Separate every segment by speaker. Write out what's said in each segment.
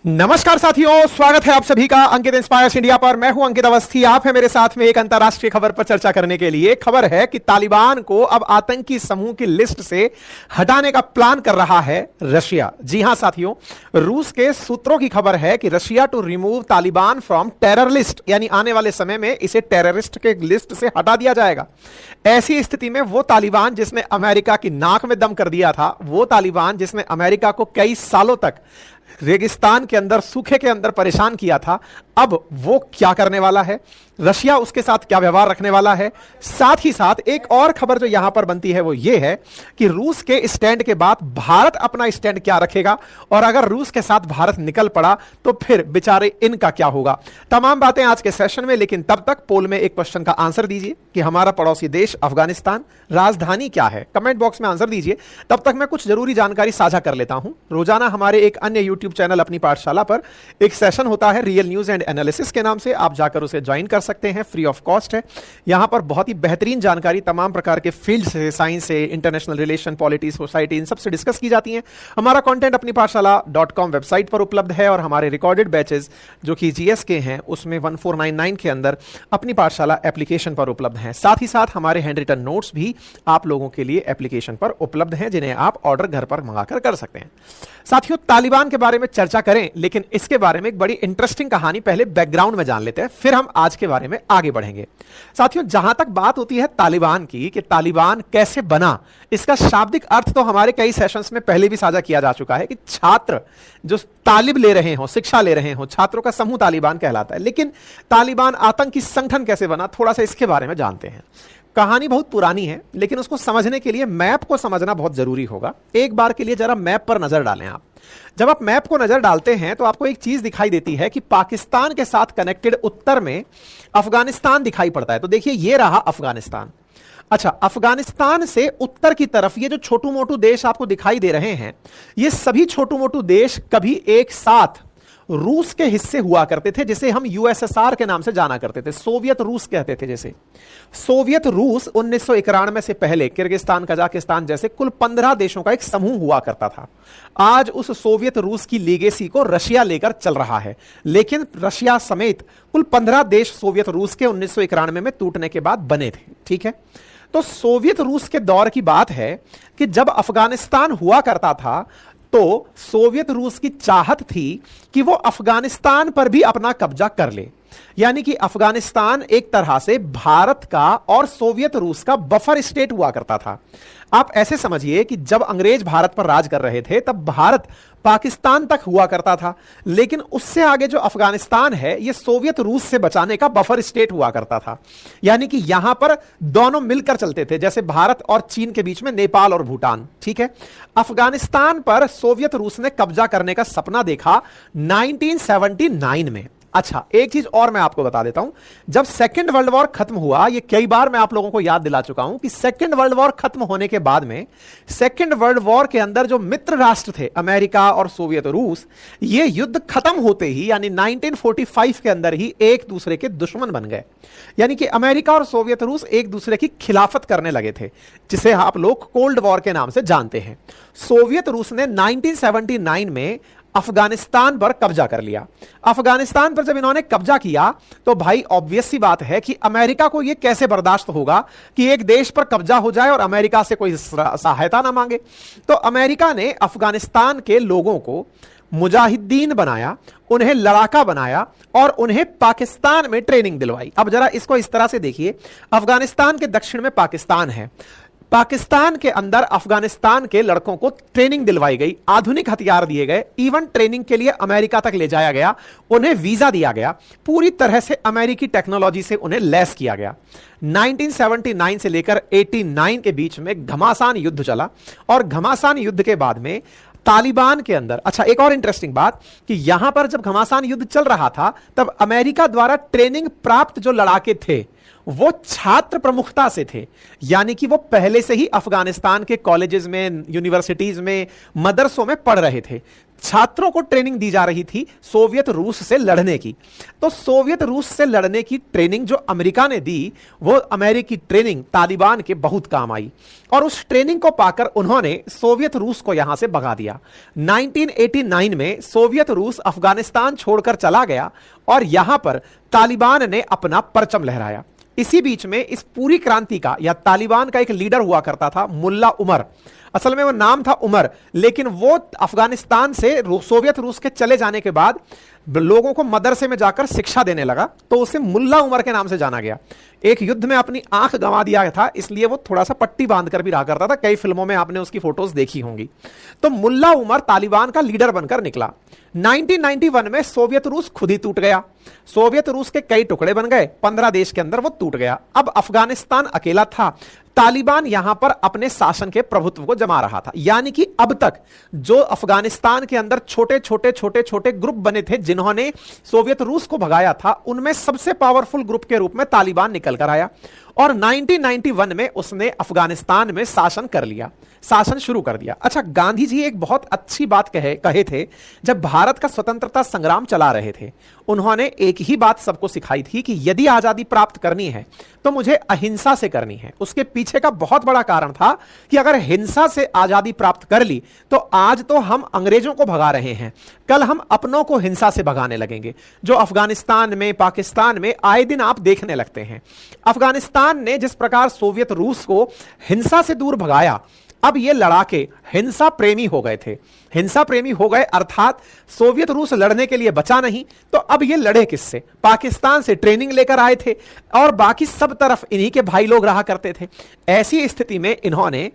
Speaker 1: नमस्कार साथियों, स्वागत है आप सभी का अंकित इंस्पायर्स इंडिया पर। मैं हूं अंकित अवस्थी। आप है मेरे साथ में एक अंतरराष्ट्रीय खबर पर चर्चा करने के लिए। खबर है कि तालिबान को अब आतंकी समूह की लिस्ट से हटाने का प्लान कर रहा है रशिया। जी हां साथियों, रूस के सूत्रों की खबर है कि Russia to remove Taliban from terror list, यानी आने वाले समय में इसे टेररिस्ट के लिस्ट से हटा दिया जाएगा। ऐसी स्थिति में वो तालिबान जिसने अमेरिका की नाक में दम कर दिया था, वो तालिबान जिसने अमेरिका को कई सालों तक रेगिस्तान के अंदर, सूखे के अंदर परेशान किया था, अब वो क्या करने वाला है, रशिया उसके साथ क्या व्यवहार रखने वाला है। साथ ही साथ एक और खबर जो यहां पर बनती है वो ये है कि रूस के स्टैंड के बाद भारत अपना स्टैंड क्या रखेगा, और अगर रूस के साथ भारत निकल पड़ा तो फिर बेचारे इनका क्या होगा। तमाम बातें आज के सेशन में, लेकिन तब तक पोल में एक क्वेश्चन का आंसर दीजिए कि हमारा पड़ोसी देश अफगानिस्तान राजधानी क्या है। कमेंट बॉक्स में आंसर दीजिए। तब तक मैं कुछ जरूरी जानकारी साझा कर लेता हूं। रोजाना हमारे एक अन्य यूट्यूब चैनल अपनी पाठशाला पर एक सेशन होता है रियल न्यूज एंड एनालिसिस के नाम से। आप जाकर उसे ज्वाइन कर सकते हैं, फ्री ऑफ कॉस्ट है। यहां पर बहुत ही बेहतरीन जानकारी तमाम प्रकार के फील्ड से, साइंस से, इंटरनेशनल रिलेशन, पॉलिटी, सोसाइटी, इन सब से डिस्कस की जाती है। हमारा कंटेंट अपनी पाठशाला.com वेबसाइट पर उपलब्ध है, और हमारे रिकॉर्डेड बैचेस जो कि जीएस के हैं उसमें 1499 के अंदर अपनी पाठशाला एप्लीकेशन पर उपलब्ध हैं। साथ ही साथ हमारे हैंड रिटन नोट्स भी आप लोगों के लिए एप्लीकेशन पर उपलब्ध हैं, जिन्हें आप ऑर्डर घर पर मंगाकर कर सकते हैं। साथियों, तालिबान के बारे में चर्चा करें, लेकिन इसके बारे में एक बड़ी इंटरेस्टिंग कहानी पहले बैकग्राउंड में जान लेते हैं, फिर हम आज के बारे में आगे बढ़ेंगे। साथियों, जहां तक बात होती है तालिबान की कि तालिबान कैसे बना, इसका शाब्दिक अर्थ तो हमारे कई सेशंस में पहले भी साझा किया जा चुका है कि छात्र जो तालिब ले रहे हो, शिक्षा ले रहे हो, छात्रों का समूह तालिबान कहलाता है। लेकिन तालिबान आतंकी संगठन कैसे बना, थोड़ा सा इसके बारे में जानते हैं। कहानी बहुत पुरानी है, लेकिन उसको समझने के लिए मैप को समझना बहुत जरूरी होगा। एक बार के लिए जरा मैप पर नजर डालें आप। जब आप मैप को नजर डालते हैं तो आपको एक चीज दिखाई देती है कि पाकिस्तान के साथ कनेक्टेड उत्तर में अफगानिस्तान दिखाई पड़ता है। तो देखिए, ये रहा अफगानिस्तान। अच्छा, अफगानिस्तान से उत्तर की तरफ ये जो छोटू मोटू देश आपको दिखाई दे रहे हैं, ये सभी छोटू मोटू देश कभी एक साथ रूस के हिस्से हुआ करते थे, जिसे हम यूएसएसआर के नाम से जाना करते थे, सोवियत रूस कहते थे। जैसे सोवियत रूस 1991 से पहले किर्गिस्तान, कजाकिस्तान जैसे कुल 15 देशों का एक समूह हुआ करता था। आज उस सोवियत रूस की लीगेसी को रशिया लेकर चल रहा है, लेकिन रशिया समेत कुल 15 देश सोवियत रूस के 1991 में टूटने के बाद बने थे। ठीक है, तो सोवियत रूस के दौर की बात है कि जब अफगानिस्तान हुआ करता था तो सोवियत रूस की चाहत थी कि वो अफगानिस्तान पर भी अपना कब्जा कर ले, यानी कि अफगानिस्तान एक तरह से भारत का और सोवियत रूस का बफर स्टेट हुआ करता था। आप ऐसे समझिए कि जब अंग्रेज भारत पर राज कर रहे थे तब भारत पाकिस्तान तक हुआ करता था, लेकिन उससे आगे जो अफगानिस्तान है यह सोवियत रूस से बचाने का बफर स्टेट हुआ करता था। यानी कि यहां पर दोनों मिलकर चलते थे, जैसे भारत और चीन के बीच में नेपाल और भूटान। ठीक है, अफगानिस्तान पर सोवियत रूस ने कब्जा करने का सपना देखा 1979 में। अच्छा, एक चीज और मैं आपको बता देता हूं। जब सेकेंड वर्ल्ड वॉर खत्म हुआ, ये कई बार मैं आप लोगों को याद दिला चुका हूं कि सेकेंड वर्ल्ड वॉर खत्म होने के बाद में सेकेंड वर्ल्ड वॉर के अंदर जो मित्र राष्ट्र थे अमेरिका और सोवियत रूस, ये युद्ध खत्म होते ही यानी 1945 के अंदर ही एक दूसरे के दुश्मन बन गए। यानी कि अमेरिका और सोवियत रूस एक दूसरे की खिलाफत करने लगे थे, जिसे आप लोग कोल्ड वॉर के नाम से जानते हैं। सोवियत रूस ने 1979 में अफगानिस्तान पर कब्जा कर लिया। अफगानिस्तान पर जब इन्होंने कब्जा किया तो भाई ऑब्वियस सी बात है कि अमेरिका को यह कैसे बर्दाश्त होगा कि एक देश पर कब्जा हो जाए और अमेरिका से कोई सहायता ना मांगे। तो अमेरिका ने अफगानिस्तान के लोगों को मुजाहिदीन बनाया, उन्हें लड़ाका बनाया और उन्हें पाकिस्तान में ट्रेनिंग दिलवाई। अब जरा इसको इस तरह से देखिए, अफगानिस्तान के दक्षिण में पाकिस्तान है, पाकिस्तान के अंदर अफगानिस्तान के लड़कों को ट्रेनिंग दिलवाई गई, आधुनिक हथियार दिए गए, इवन ट्रेनिंग के लिए अमेरिका तक ले जाया गया, उन्हें वीजा दिया गया, पूरी तरह से अमेरिकी टेक्नोलॉजी से उन्हें लैस किया गया। 1979 से लेकर 89 के बीच में घमासान युद्ध चला, और घमासान युद्ध के बाद में तालिबान के अंदर, अच्छा एक और इंटरेस्टिंग बात कि यहां पर जब घमासान युद्ध चल रहा था तब अमेरिका द्वारा ट्रेनिंग प्राप्त जो लड़ाके थे वो छात्र प्रमुखता से थे, यानी कि वो पहले से ही अफगानिस्तान के कॉलेजेस में, यूनिवर्सिटीज में, मदरसों में पढ़ रहे थे। छात्रों को ट्रेनिंग दी जा रही थी सोवियत रूस से लड़ने की। तो सोवियत रूस से लड़ने की ट्रेनिंग जो अमेरिका ने दी, वो अमेरिकी ट्रेनिंग तालिबान के बहुत काम आई और उस ट्रेनिंग को पाकर उन्होंने सोवियत रूस को यहां से भगा दिया। 1989 में सोवियत रूस अफगानिस्तान छोड़कर चला गया और यहां पर तालिबान ने अपना परचम लहराया। इसी बीच में इस पूरी क्रांति का या तालिबान का एक लीडर हुआ करता था मुल्ला उमर। असल में वो नाम था उमर, लेकिन वो अफगानिस्तान से सोवियत रूस के चले जाने के बाद लोगों को मदरसे में जाकर शिक्षा देने लगा, तो उसे मुल्ला उमर के नाम से जाना गया। एक युद्ध में अपनी आंख गंवा दिया था, इसलिए वो थोड़ा सा पट्टी बांधकर भी रहा करता था। कई फिल्मों में आपने उसकी फोटोज देखी होंगी। तो मुल्ला उमर तालिबान का लीडर बनकर निकला। 1991 में सोवियत रूस खुद ही टूट गया। सोवियत रूस के कई टुकड़े बन गए, 15 देश के अंदर वो टूट गया। अब अफगानिस्तान अकेला था। तालिबान यहां पर अपने शासन के प्रभुत्व को जमा रहा था, यानी कि अब तक जो अफगानिस्तान के अंदर छोटे छोटे ग्रुप बने थे जिन्होंने सोवियत रूस को भगाया था, उनमें सबसे पावरफुल ग्रुप के रूप में तालिबान निकल कर आया और 1991 में उसने अफगानिस्तान में शासन कर लिया, शासन शुरू कर दिया। अच्छा, गांधी जी एक बहुत अच्छी बात कहे थे जब भारत का स्वतंत्रता संग्राम चला रहे थे। उन्होंने एक ही बात सबको सिखाई थी कि यदि आजादी प्राप्त करनी है तो मुझे अहिंसा से करनी है। उसके पीछे का बहुत बड़ा कारण था कि अगर हिंसा से आजादी प्राप्त कर ली तो आज तो हम अंग्रेजों को भगा रहे हैं, कल हम अपनों को हिंसा से भगाने लगेंगे, जो अफगानिस्तान में, पाकिस्तान में आए दिन आप देखने लगते हैं। अफगानिस्तान ने जिस प्रकार सोवियत रूस को हिंसा से दूर भगाया, अब ये लड़ाके हिंसा प्रेमी हो गए थे। हिंसा प्रेमी हो गए अर्थात सोवियत रूस लड़ने के लिए बचा नहीं, तो अब ये लड़े किससे? पाकिस्तान से ट्रेनिंग लेकर आए थे और बाकी सब तरफ इन्हीं के भाई लोग रहा करते थे। ऐसी स्थिति में इन्होंने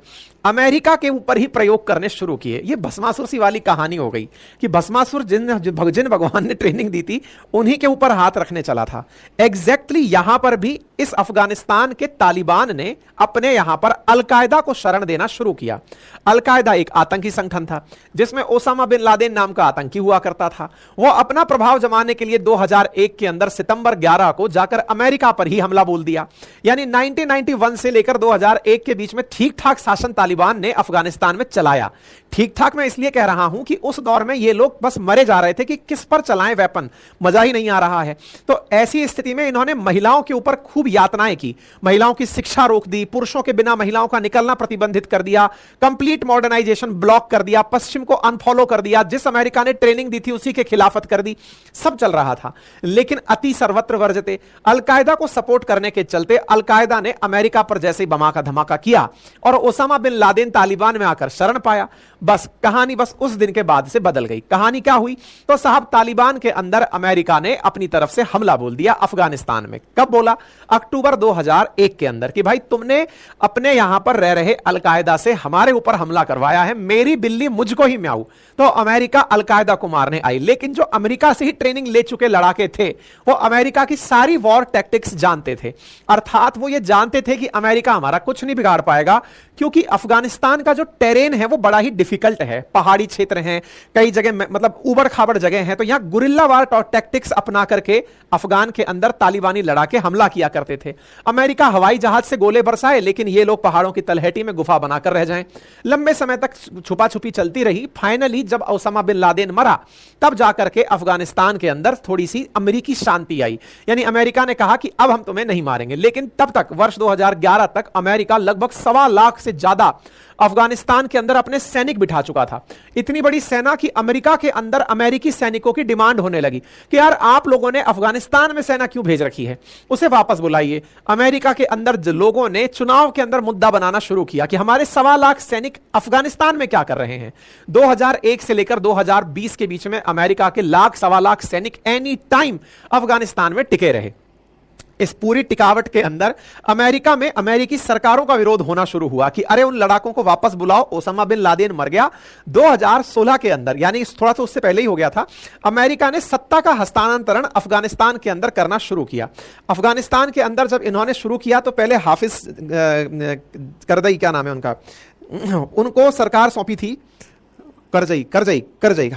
Speaker 1: अमेरिका के ऊपर ही प्रयोग करने शुरू किए। ये भस्मासुर सी वाली कहानी हो गई कि भस्मासुर जिन भगवान ने ट्रेनिंग दी थी उन्हीं के ऊपर हाथ रखने चला था। एग्जैक्टली यहां पर भी इस अफगानिस्तान के तालिबान ने अपने यहां पर अलकायदा को शरण देना शुरू किया। अलकायदा एक आतंकी संगठन था जिसमें ओसामा बिन लादेन नाम का आतंकी हुआ करता था। वो अपना प्रभाव जमाने के लिए 2001 के अंदर सितंबर 11 को जाकर अमेरिका पर ही हमला बोल दिया। यानी 1991 से लेकर 2001 के बीच में ठीक ठाक शासन तालिबान ने अफगानिस्तान में चलाया। ठीक ठाक मैं इसलिए कह रहा हूं कि उस दौर में ये लोग बस मरे जा रहे थे कि किस पर चलाएं वेपन, मजा ही नहीं आ रहा है। तो ऐसी स्थिति में इन्होंने महिलाओं के ऊपर खूब यातनाएं की, महिलाओं की शिक्षा रोक दी, पुरुषों के बिना महिलाओं का निकलना प्रतिबंधित कर दिया, कंप्लीट मॉडर्नाइजेशन ब्लॉक कर दिया, पश्चिम को अनफॉलो कर दिया, जिस अमेरिका ने ट्रेनिंग दी थी उसी के खिलाफत कर दी। सब चल रहा था, लेकिन अति सर्वत्र वर्जते अलकायदा को सपोर्ट करने के चलते अलकायदा ने अमेरिका पर जैसे बमाका धमाका किया और ओसामा बिन लादेन तालिबान में आकर शरण पाया। बस कहानी बस उस दिन के बाद से बदल गई। कहानी क्या हुई? तो साहब तालिबान के अंदर अमेरिका ने अपनी तरफ से हमला बोल दिया अफगानिस्तान में। कब बोला? अक्टूबर 2001 के अंदर कि भाई तुमने अपने यहां पर रह रहे अलकायदा से हमारे ऊपर हमला करवाया है, मेरी बिल्ली मुझको ही म्याऊ। तो अमेरिका अलकायदा को मारने आई, लेकिन जो अमेरिका से ही ट्रेनिंग ले चुके लड़ाके थे वो अमेरिका की सारी वॉर टैक्टिक्स जानते थे। अर्थात वो ये जानते थे कि अमेरिका हमारा कुछ नहीं बिगाड़ पाएगा, क्योंकि अफगानिस्तान का जो टेरेन है वो बड़ा ही डिफिकल्ट है। पहाड़ी क्षेत्र हैं, कई जगह मतलब उबड़ खाबड़ जगह हैं, तो यहां गुरिल्ला वार टैक्टिक्स अपना करके अफगान के अंदर तालिबानी लड़ाके हमला किया करते थे। अमेरिका हवाई जहाज से गोले बरसाए, लेकिन ये लोग पहाड़ों की तलहटी में गुफा बनाकर रह जाएं। लंबे समय तक छुपा छुपी चलती रही। फाइनली जब ओसामा बिन लादेन मरा, तब जाकर के अफगानिस्तान के अंदर थोड़ी सी अमेरिकी शांति आई। यानी अमेरिका ने कहा कि अब हम तुम्हें नहीं मारेंगे। लेकिन तब तक वर्ष 2011 तक अमेरिका लगभग 1.25 लाख से ज्यादा अफगानिस्तान के अंदर अपने सैनिक बिठा चुका था। इतनी बड़ी सेना कि अमेरिका के अंदर अमेरिकी सैनिकों की डिमांड होने लगी कि यार आप लोगों ने अफगानिस्तान में सेना क्यों भेज रखी है, उसे वापस बुलाइए। अमेरिका के अंदर लोगों ने चुनाव के अंदर मुद्दा बनाना शुरू किया कि हमारे 1.25 लाख सैनिक अफगानिस्तान में क्या कर रहे हैं। 2001 से लेकर 2020 के बीच में अमेरिका के 1.25 लाख सैनिक एनी टाइम अफगानिस्तान में टिके रहे। इस पूरी टिकावट के अंदर अमेरिका में अमेरिकी सरकारों का विरोध होना शुरू हुआ कि अरे उन लड़ाकों को वापस बुलाओ, ओसामा बिन लादेन मर गया। 2016 के अंदर, यानी थोड़ा सा उससे पहले ही हो गया था, अमेरिका ने सत्ता का हस्तांतरण अफगानिस्तान के अंदर करना शुरू किया। अफगानिस्तान के अंदर जब इन्होंने शुरू किया तो पहले हाफिज करदई, क्या नाम है उनका, उनको सरकार सौंपी थी। करजई,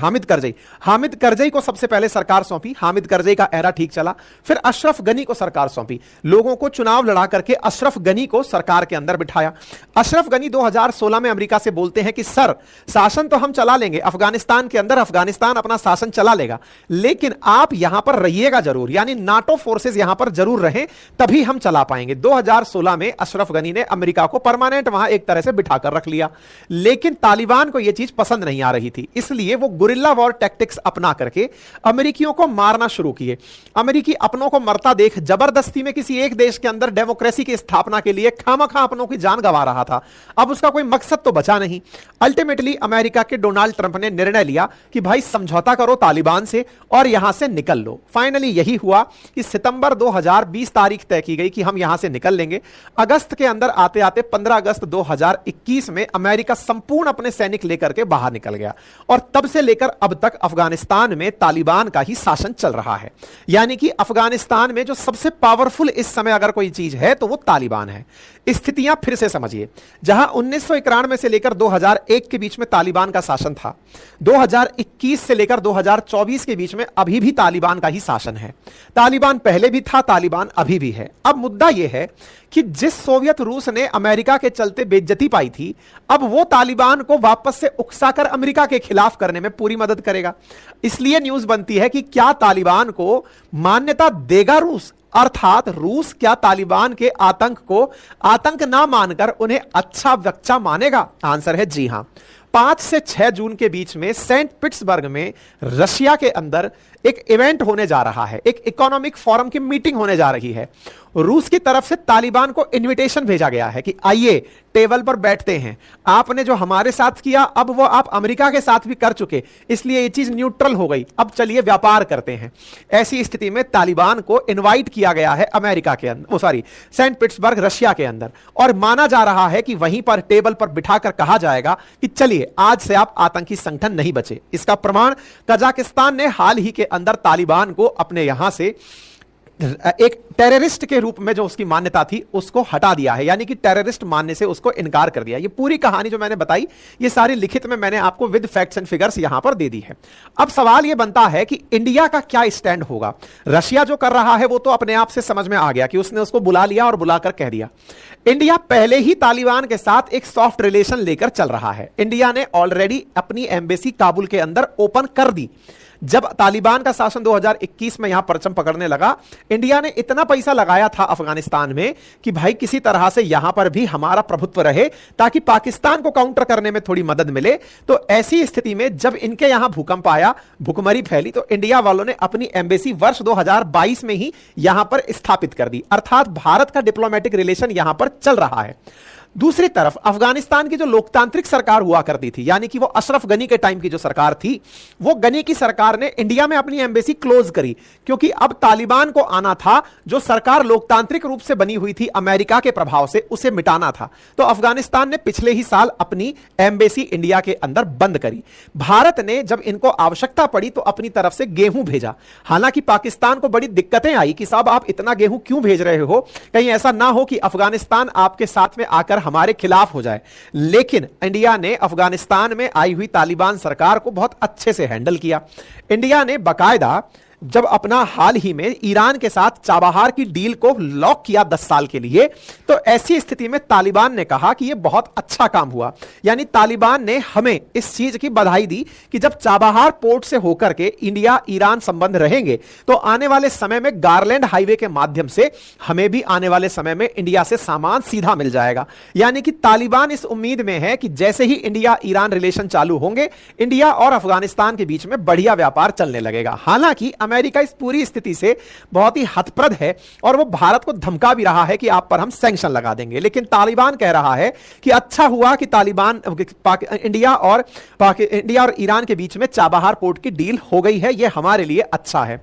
Speaker 1: हामिद करजई को सबसे पहले सरकार सौंपी। हामिद करजई का एरा ठीक चला। फिर अशरफ गनी को सरकार सौंपी। लोगों को चुनाव लड़ा करके अशरफ गनी को सरकार के अंदर बिठाया। अशरफ गनी 2016 में अमेरिका से बोलते हैं कि सर, शासन तो हम चला लेंगे अफगानिस्तान के अंदर, अफगानिस्तान अपना शासन चला लेगा, लेकिन आप यहां पर रहिएगा जरूर, यानी नाटो फोर्सेस यहां पर जरूर रहें, तभी हम चला पाएंगे। 2016 में अशरफ गनी ने अमेरिका को परमानेंट वहां एक तरह से बिठाकर रख लिया, लेकिन तालिबान को यह चीज पसंद नहीं आ रही थी, इसलिए वो गुरिल्ला वॉर टैक्टिक्स अपना करके अमेरिकियों को मारना शुरू किए। अमेरिकी अपनों को मरता देख जबरदस्ती में किसी एक देश के अंदर डेमोक्रेसी की स्थापना के लिए खामखा अपनों की जान गंवा रहा था। अब उसका कोई मकसद तो बचा नहीं। अल्टीमेटली अमेरिका के डोनाल्ड ट्रंप ने निर्णय लिया कि भाई समझौता करो तालिबान से और यहां से निकल लो। फाइनली यही हुआ कि सितंबर 2020 तारीख तय की गई कि हम यहां से निकल लेंगे। अगस्त के अंदर आते आते 15 अगस्त 2021 में अमेरिका संपूर्ण अपने सैनिक लेकर के बाहर निकल गया और तब से लेकर अब तक अफगानिस्तान में तालिबान का ही शासन चल रहा है। यानी कि अफगानिस्तान में जो सबसे पावरफुल इस समय अगर कोई चीज है तो वो तालिबान है। स्थितियां फिर से समझिए, जहां 1991 से लेकर 2001 के बीच में तालिबान का शासन था, 2021 से लेकर 2024 के बीच में अभी भी तालिबान का ही शासन है। तालिबान पहले भी था, तालिबान अभी भी है। अब मुद्दा यह है कि जिस सोवियत रूस ने अमेरिका के चलते बेइज्जती पाई थी, अब वो तालिबान को वापस से उकसाकर अमेरिका के खिलाफ करने में पूरी मदद करेगा। इसलिए न्यूज बनती है कि क्या तालिबान को मान्यता देगा रूस, अर्थात रूस क्या तालिबान के आतंक को आतंक ना मानकर उन्हें अच्छा बच्चा मानेगा? आंसर है जी हां। 5 से 6 जून के बीच में सेंट पीटर्सबर्ग में रशिया के अंदर एक इवेंट होने जा रहा है, एक इकोनॉमिक फोरम की मीटिंग होने जा रही है। रूस की तरफ से तालिबान को इनविटेशन भेजा गया है कि आइए टेबल पर बैठते हैं, आपने जो हमारे साथ किया अब वो आप अमेरिका के साथ भी कर चुके, इसलिए ये चीज न्यूट्रल हो गई, अब चलिए व्यापार करते हैं। ऐसी स्थिति में तालिबान को इनवाइट किया गया है अमेरिका के अंदर, सेंट पीटर्सबर्ग रशिया के अंदर, और माना जा रहा है कि वहीं पर टेबल पर बिठाकर कहा जाएगा कि चलिए आज से आप आतंकी संगठन नहीं बचे। इसका प्रमाण कजाकिस्तान ने हाल ही के अंदर तालिबान को अपने यहां से एक टेररिस्ट के रूप में जो उसकी मान्यता थी उसको हटा दिया है, यानी कि टेररिस्ट मानने से उसको इनकार कर दिया। ये पूरी कहानी जो मैंने बताई ये सारी लिखित में मैंने आपको विद फैक्ट्स एंड फिगर्स यहां पर दे दी है। अब सवाल ये बनता है कि इंडिया का क्या स्टैंड होगा। रशिया जो कर रहा है वो तो अपने आप से समझ में आ गया कि उसने उसको बुला लिया और बुलाकर कह दिया। इंडिया पहले ही तालिबान के साथ एक सॉफ्ट रिलेशन लेकर चल रहा है। इंडिया ने ऑलरेडी अपनी एम्बेसी काबुल के अंदर ओपन कर दी। जब तालिबान का शासन 2021 में यहां परचम पकड़ने लगा, इंडिया ने इतना पैसा लगाया था अफगानिस्तान में कि भाई किसी तरह से यहां पर भी हमारा प्रभुत्व रहे ताकि पाकिस्तान को काउंटर करने में थोड़ी मदद मिले। तो ऐसी स्थिति में जब इनके यहां भूकंप आया, भूखमरी फैली, तो इंडिया वालों ने अपनी एम्बेसी वर्ष 2022 में ही यहां पर स्थापित कर दी। अर्थात भारत का डिप्लोमेटिक रिलेशन यहां पर चल रहा है। दूसरी तरफ अफगानिस्तान की जो लोकतांत्रिक सरकार हुआ करती थी, यानी कि वो अशरफ गनी के टाइम की जो सरकार थी, वो गनी की सरकार ने इंडिया में अपनी एम्बेसी क्लोज करी, क्योंकि अब तालिबान को आना था। जो सरकार लोकतांत्रिक रूप से बनी हुई थी अमेरिका के प्रभाव से, उसे मिटाना था। तो अफगानिस्तान ने पिछले ही साल अपनी एम्बेसी इंडिया के अंदर बंद करी। भारत ने जब इनको आवश्यकता पड़ी तो अपनी तरफ से गेहूं भेजा। हालांकि पाकिस्तान को बड़ी दिक्कतें आई कि साहब आप इतना गेहूं क्यों भेज रहे हो, कहीं ऐसा ना हो कि अफगानिस्तान आपके साथ में आकर हमारे खिलाफ हो जाए। लेकिन इंडिया ने अफगानिस्तान में आई हुई तालिबान सरकार को बहुत अच्छे से हैंडल किया। इंडिया ने बाकायदा जब अपना हाल ही में ईरान के साथ चाबहार की डील को लॉक किया 10 साल के लिए, तो ऐसी स्थिति में तालिबान ने कहा कि यह बहुत अच्छा काम हुआ। यानी तालिबान ने हमें इस चीज की बधाई दी कि जब चाबहार पोर्ट से होकर के इंडिया ईरान संबंध रहेंगे तो आने वाले समय में गारलैंड हाईवे के माध्यम से हमें भी आने वाले समय में इंडिया से सामान सीधा मिल जाएगा। यानी कि तालिबान इस उम्मीद में है कि जैसे ही इंडिया ईरान रिलेशन चालू होंगे, इंडिया और अफगानिस्तान के बीच में बढ़िया व्यापार चलने लगेगा। हालांकि अमेरिका इस पूरी स्थिति से बहुत ही हतप्रद है और वो भारत को धमका भी रहा है कि आप पर हम सैंक्शन लगा देंगे। लेकिन तालिबान कह रहा है कि अच्छा हुआ कि तालिबान इंडिया और ईरान के बीच में चाबहार पोर्ट की डील हो गई है, यह हमारे लिए अच्छा है।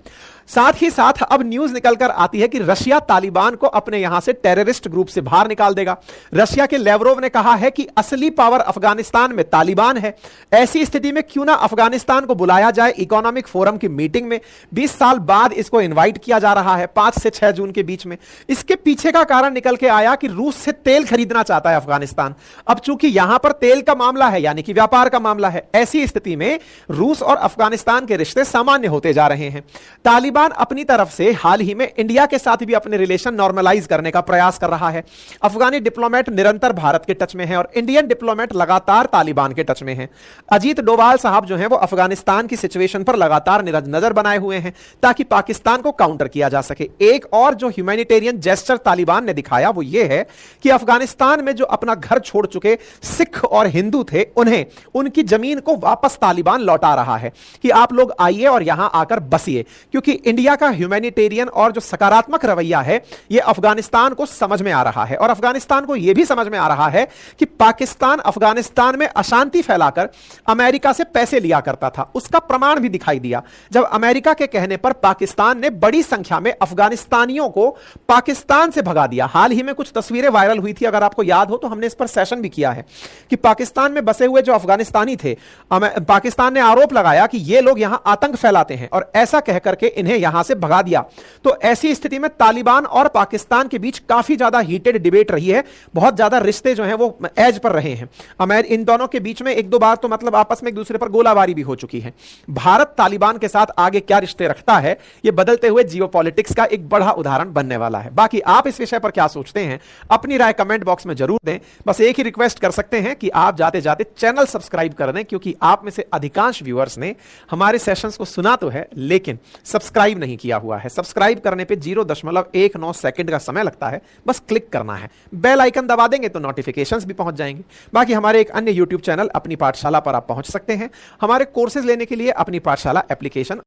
Speaker 1: साथ ही साथ अब न्यूज निकलकर आती है कि रशिया तालिबान को अपने यहां से टेररिस्ट ग्रुप से बाहर निकाल देगा। रशिया के लेवरोव ने कहा है कि असली पावर अफगानिस्तान में तालिबान है। ऐसी स्थिति में क्यों ना अफगानिस्तान को बुलाया जाए इकोनॉमिक फोरम की मीटिंग में। 20 साल बाद इसको इनवाइट किया जा रहा है, 5 से 6 जून के बीच में। इसके पीछे का कारण निकल के आया कि रूस से तेल खरीदना चाहता है अफगानिस्तान। अब चूंकि यहां पर तेल का मामला है, यानी कि व्यापार का मामला है, ऐसी स्थिति में रूस और अफगानिस्तान के रिश्ते सामान्य होते जा रहे हैं। तालिबान अपनी तरफ से हाल ही में इंडिया के साथ भी अपने रिलेशन नॉर्मलाइज करने का प्रयास कर रहा है। अफगानी डिप्लोमेट निरंतर भारत के टच में है और इंडियन डिप्लोमेट लगातार तालिबान के टच में हैं। अजीत डोभाल साहब जो हैं वो अफगानिस्तान की सिचुएशन पर लगातार नजर बनाए हुए हैं ताकि पाकिस्तान को काउंटर किया जा सके। एक और जो ह्यूमैनिटेरियन जेस्चर तालिबान ने दिखाया वो ये है कि अफगानिस्तान में जो अपना घर छोड़ चुके सिख और हिंदू थे उन्हें उनकी जमीन को वापस तालिबान लौटा रहा है कि आप लोग आइए और यहां आकर बसिए, क्योंकि इंडिया का ह्यूमैनिटेरियन और जो सकारात्मक रवैया है ये अफगानिस्तान को समझ में आ रहा है। और अफगानिस्तान को यह भी समझ में आ रहा है कि पाकिस्तान अफगानिस्तान में अशांति फैलाकर अमेरिका से पैसे लिया करता था। उसका प्रमाण भी दिखाई दिया जब अमेरिका के कहने पर पाकिस्तान ने बड़ी संख्या में अफगानिस्तानियों को पाकिस्तान से भगा दिया। हाल ही में कुछ तस्वीरें वायरल हुई थी, अगर आपको याद हो तो हमने इस पर सेशन भी किया है कि पाकिस्तान में बसे हुए जो अफगानिस्तानी थे, पाकिस्तान ने आरोप लगाया कि ये लोग यहां आतंक फैलाते हैं और ऐसा कहकर के इन्हें यहां से भगा दिया। तो ऐसी स्थिति में तालिबान और पाकिस्तान के बीच काफी ज्यादा हीटेड डिबेट रही है, बहुत ज्यादा रिश्ते जो हैं वो एज पर रहे हैं। इन दोनों के बीच में एक दो बार तो मतलब आपस में एक दूसरे पर गोलाबारी भी हो चुकी है। भारत तालिबान के साथ आगे क्या रिश्ते रखता है यह बदलते हुए जियोपॉलिटिक्स का एक बड़ा उदाहरण बनने वाला है। बाकी आप इस विषय पर क्या सोचते हैं अपनी राय कमेंट बॉक्स में जरूर दें। बस एक ही रिक्वेस्ट कर सकते हैं कि आप जाते जाते चैनल सब्सक्राइब कर दें, क्योंकि आप में से अधिकांश व्यूअर्स ने हमारे सेशंस को सुना तो है लेकिन सब्सक्राइब नहीं किया हुआ है। सब्सक्राइब करने पे 0.19 सेकंड का समय लगता है, बस क्लिक करना है, बेल आइकन दबा देंगे तो नोटिफिकेशंस भी पहुंच जाएंगे। बाकी हमारे एक अन्य यूट्यूब चैनल अपनी पाठशाला पर आप पहुंच सकते हैं। हमारे कोर्सेज लेने के लिए अपनी पाठशाला एप्लीकेशन